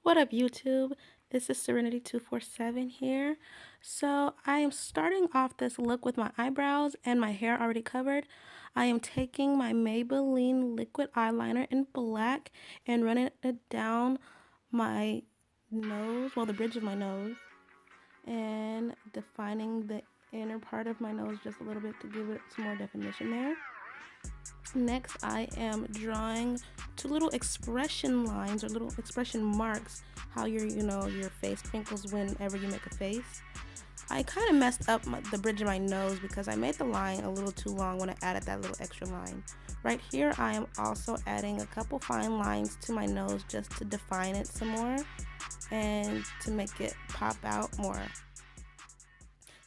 What up, YouTube? This is Serenity247 here. So I am starting off this look with my eyebrows and my hair already covered. I am taking my Maybelline liquid eyeliner in black and running it down my nose, well, the bridge of my nose, and defining the inner part of my nose just a little bit to give it some more definition there. Next, I am drawing two little expression lines or little expression marks, how your face twinkles whenever you make a face. I kind of messed up the bridge of my nose because I made the line a little too long when I added that little extra line. Right here, I am also adding a couple fine lines to my nose just to define it some more and to make it pop out more.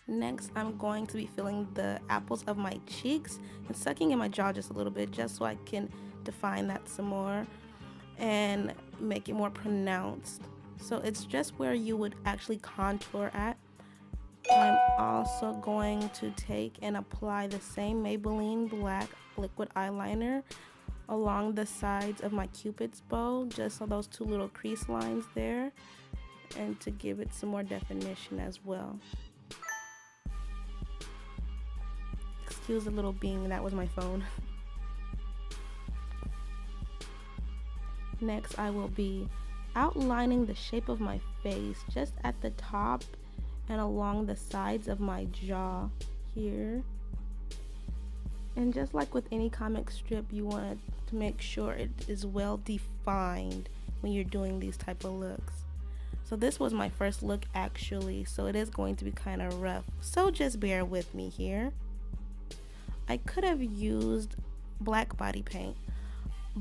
Next, I'm going to be filling the apples of my cheeks and sucking in my jaw just a little bit just so I can define that some more and make it more pronounced. So it's just where you would actually contour at. I'm also going to take and apply the same Maybelline black liquid eyeliner along the sides of my cupid's bow, just so those two little crease lines there, and to give it some more definition as well. Excuse the little bing, that was my phone. Next, I will be outlining the shape of my face just at the top and along the sides of my jaw here. And just like with any comic strip, you want to make sure it is well defined when you're doing these type of looks. So this was my first look actually, so it is going to be kind of rough. So just bear with me here. I could have used black body paint,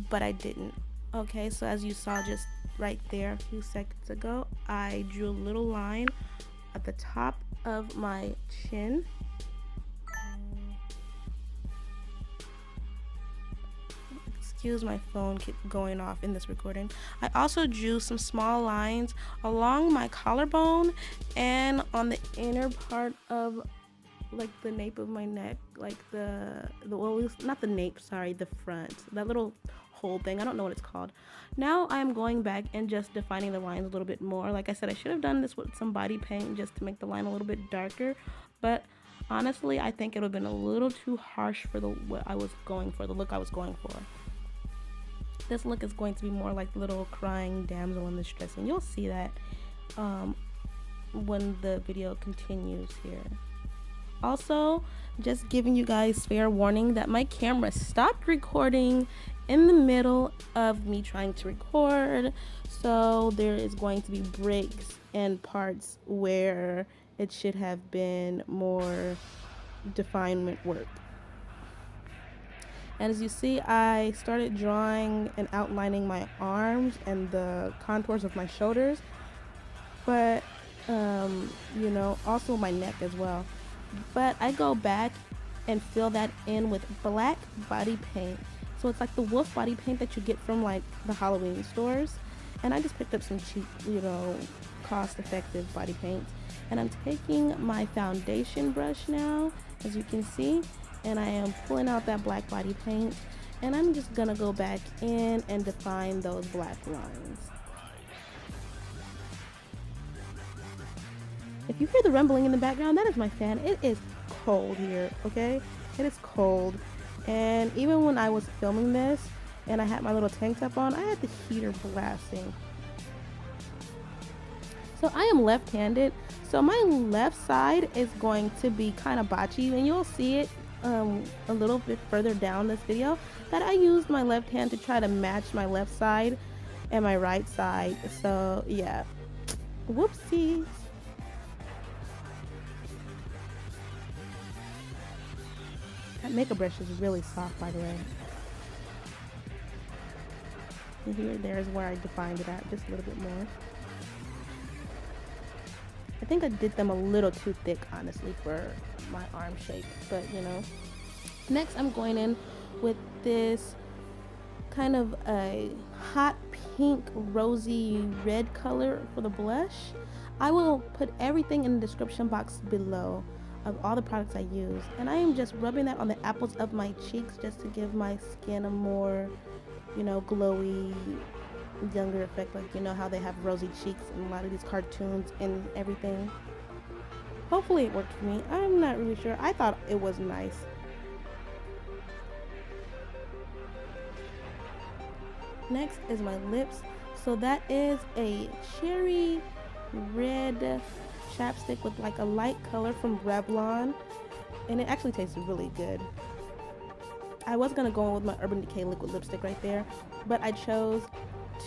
but I didn't. Okay, so as you saw just right there a few seconds ago, I drew a little line at the top of my chin. Excuse my phone keep going off in this recording. I also drew some small lines along my collarbone and on the inner part of like the nape of my neck, like well, not the nape, sorry, the front, that little hole thing, I don't know what it's called. Now I'm going back and just defining the lines a little bit more. Like I said, I should have done this with some body paint just to make the line a little bit darker, but honestly I think it would have been a little too harsh for the look I was going for. This look is going to be more like the little crying damsel in distress, and you'll see that when the video continues here. Also, just giving you guys fair warning that my camera stopped recording in the middle of me trying to record, so there is going to be breaks and parts where it should have been more definement work. And as you see, I started drawing and outlining my arms and the contours of my shoulders, but also my neck as well. But I go back and fill that in with black body paint. So it's like the wolf body paint that you get from like the Halloween stores. And I just picked up some cheap, cost-effective body paints. And I'm taking my foundation brush now, as you can see, and I am pulling out that black body paint. And I'm just gonna go back in and define those black lines. If you hear the rumbling in the background, that is my fan. It is cold here, okay? It is cold. And even when I was filming this and I had my little tank top on, I had the heater blasting. So I am left-handed. So my left side is going to be kind of botchy, and you'll see it a little bit further down this video that I used my left hand to try to match my left side and my right side. So yeah, whoopsies. That makeup brush is really soft, by the way. And here, there's where I defined it at just a little bit more. I think I did them a little too thick, honestly, for my arm shape, but Next, I'm going in with this kind of a hot pink, rosy red color for the blush. I will put everything in the description box below of all the products I use, and I am just rubbing that on the apples of my cheeks just to give my skin a more glowy younger effect, like you know how they have rosy cheeks in a lot of these cartoons and everything. Hopefully it worked for me. I'm not really sure. I thought it was nice. Next is my lips. So that is a cherry red chapstick with like a light color from Revlon, and it actually tastes really good. I was gonna go in with my Urban Decay liquid lipstick right there, but I chose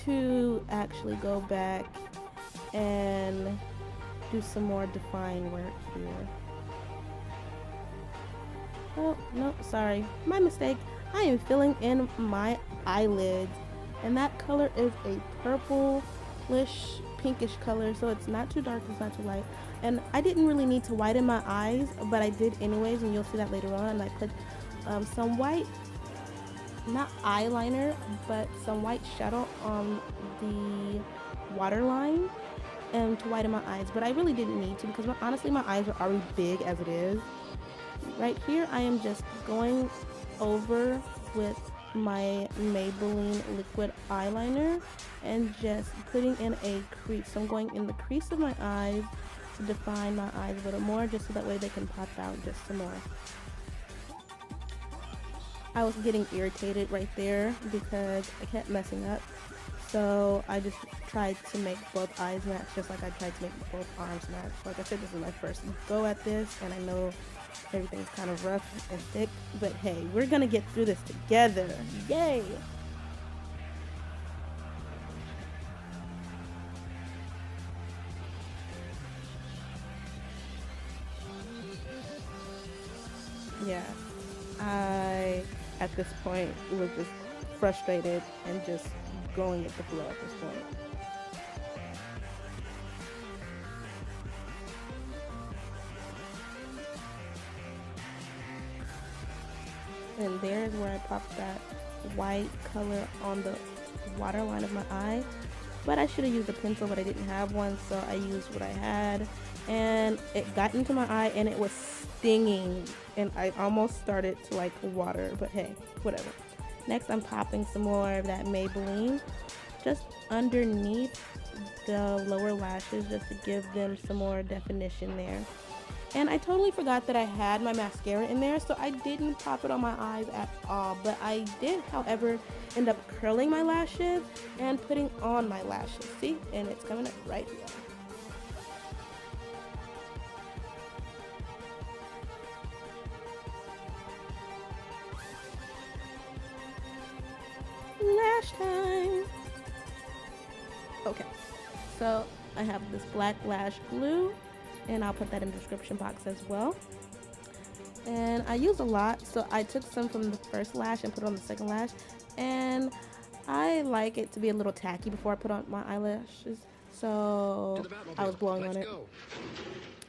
to actually go back and do some more define work here. Oh, no, sorry, my mistake. I am filling in my eyelids, and that color is a purplish pinkish color, so it's not too dark, it's not too light. And I didn't really need to whiten my eyes, but I did anyways, and you'll see that later on. And I put some white, not eyeliner, but some white shadow on the waterline and to whiten my eyes, but I really didn't need to because honestly my eyes are already big as it is. Right here I am just going over with my Maybelline liquid eyeliner and just putting in a crease. So I'm going in the crease of my eyes to define my eyes a little more, just so that way they can pop out just some more. I was getting irritated right there because I kept messing up, so I just tried to make both eyes match, just like I tried to make both arms match. Like I said, this is my first go at this, and I know everything's kind of rough and thick, but hey, we're gonna get through this together. Yay! Yeah, I at this point was just frustrated and just going with the flow at this point. And there's where I popped that white color on the waterline of my eye. But I should have used a pencil, but I didn't have one, so I used what I had. And it got into my eye and it was stinging. And I almost started to like water, but hey, whatever. Next, I'm popping some more of that Maybelline just underneath the lower lashes, just to give them some more definition there. And I totally forgot that I had my mascara in there, so I didn't pop it on my eyes at all. But I did, however, end up curling my lashes and putting on my lashes. See? And it's coming up right here. Lash time! Okay, so I have this black lash glue, and I'll put that in the description box as well. And I use a lot, so I took some from the first lash and put it on the second lash, and I like it to be a little tacky before I put on my eyelashes, so I was blowing on it.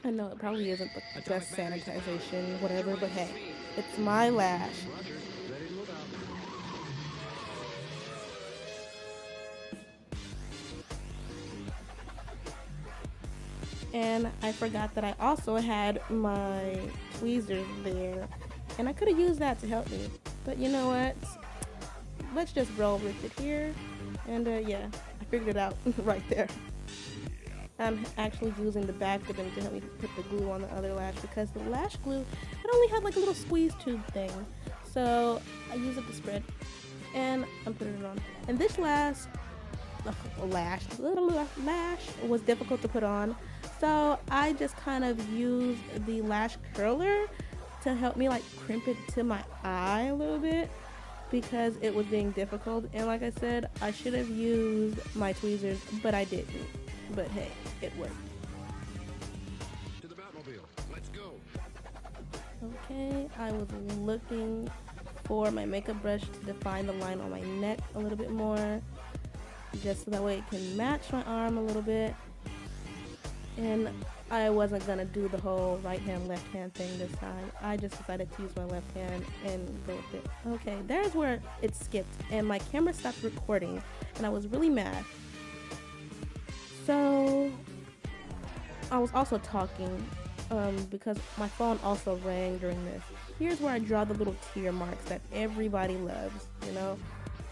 I know it probably isn't the best sanitization, whatever, but hey, it's my lash. And I forgot that I also had my tweezers there, and I could have used that to help me, but you know what, let's just roll with it here. And yeah, I figured it out right there. I'm actually using the back of them to help me put the glue on the other lash, because the lash glue, it only had like a little squeeze tube thing, so I use it to spread, and I'm putting it on. And this lash was difficult to put on, so I just kind of used the lash curler to help me like crimp it to my eye a little bit, because it was being difficult. And like I said, I should have used my tweezers, but I didn't. But hey, it worked. To the Batmobile. Let's go. Okay, I was looking for my makeup brush to define the line on my neck a little bit more, just so that way it can match my arm a little bit. And I wasn't gonna do the whole right hand left hand thing this time. I just decided to use my left hand and go with it. Okay, there's where it skipped and my camera stopped recording, and I was really mad. So I was also talking because my phone also rang during this. Here's where I draw the little tear marks that everybody loves, you know.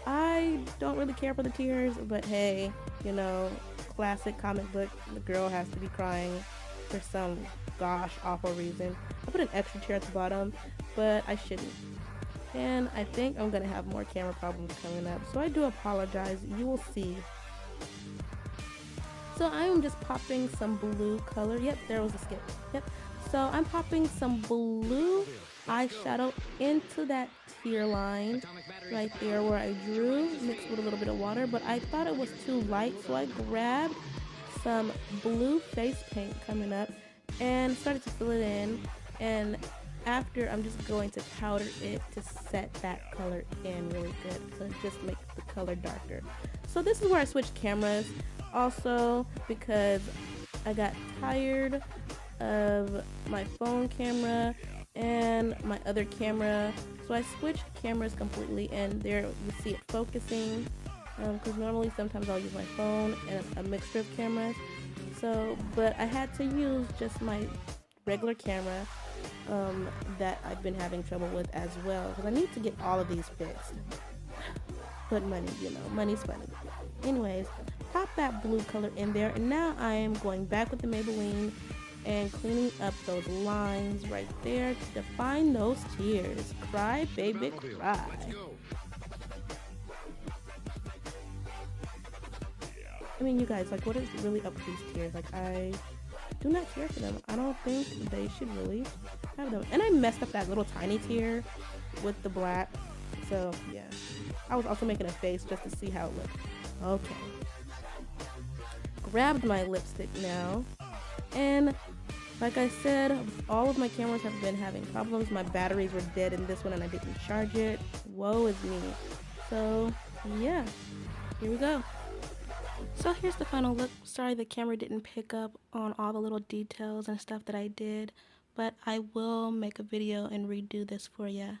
I don't really care for the tears, but hey, you know, classic comic book, the girl has to be crying for some gosh awful reason. I put an extra tear at the bottom, but I shouldn't. And I think I'm gonna have more camera problems coming up, so I do apologize. You will see. So I am just popping some blue color. Yep, there was a skip. Yep. So I'm popping some blue eyeshadow into that tear line right there where I drew, mixed with a little bit of water, but I thought it was too light, so I grabbed some blue face paint coming up and started to fill it in. And after, I'm just going to powder it to set that color in really good, so it just makes the color darker. So this is where I switched cameras also because I got tired of my phone camera and my other camera, so I switched cameras completely, and there you see it focusing because normally sometimes I'll use my phone and a mixture of cameras. So but I had to use just my regular camera that I've been having trouble with as well because I need to get all of these fixed. But money, you know, money's funny. Anyways, pop that blue color in there, and now I am going back with the Maybelline and cleaning up those lines right there to define those tears. Cry, baby, cry. I mean, you guys, like, what is really up with these tears? Like, I do not care for them. I don't think they should really have them. And I messed up that little tiny tear with the black. So, yeah. I was also making a face just to see how it looked. Okay. Grabbed my lipstick now. And like I said, all of my cameras have been having problems. My batteries were dead in this one and I didn't charge it. Woe is me. So, yeah. Here we go. So here's the final look. Sorry the camera didn't pick up on all the little details and stuff that I did, but I will make a video and redo this for ya.